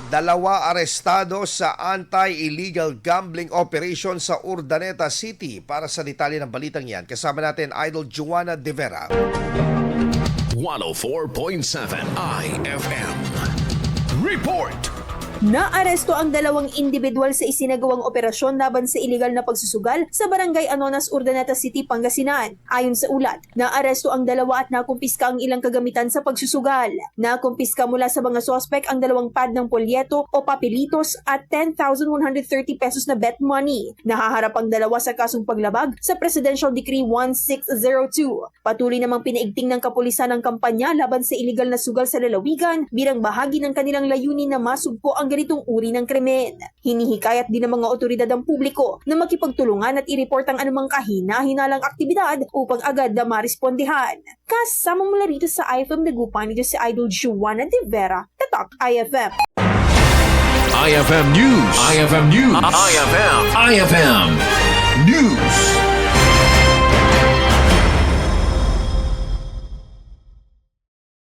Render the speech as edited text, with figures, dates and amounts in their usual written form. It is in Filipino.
Dalawa arestado sa anti-illegal gambling operation sa Urdaneta City. Para sa detalye ng balitang yan, kasama natin Idol Juana De Vera. 104.7 IFM Report. Naaresto ang dalawang individual sa isinagawang operasyon laban sa iligal na pagsusugal sa Barangay Anonas, Urdaneta City, Pangasinan. Ayon sa ulat, naaresto ang dalawa at nakumpiska ang ilang kagamitan sa pagsusugal. Nakumpiska mula sa mga sospek ang dalawang pad ng polyeto o papelitos at 10,130 pesos na bet money. Nahaharap ang dalawa sa kasong paglabag sa Presidential Decree 1602. Patuloy namang pinaigting ng kapulisan ang kampanya laban sa iligal na sugal sa lalawigan bilang bahagi ng kanilang layunin na masugpo ang ganitong uri ng krimen. Hinihikayat din ng mga otoridad ang publiko na makipagtulungan at i-report ang anumang kahina-hinalang aktibidad upang agad na marespondihan. Kasama mula rito sa IFM Dagupan, dito si Idol Juana De Vera, Tatak IFM. IFM News. IFM News. IFM.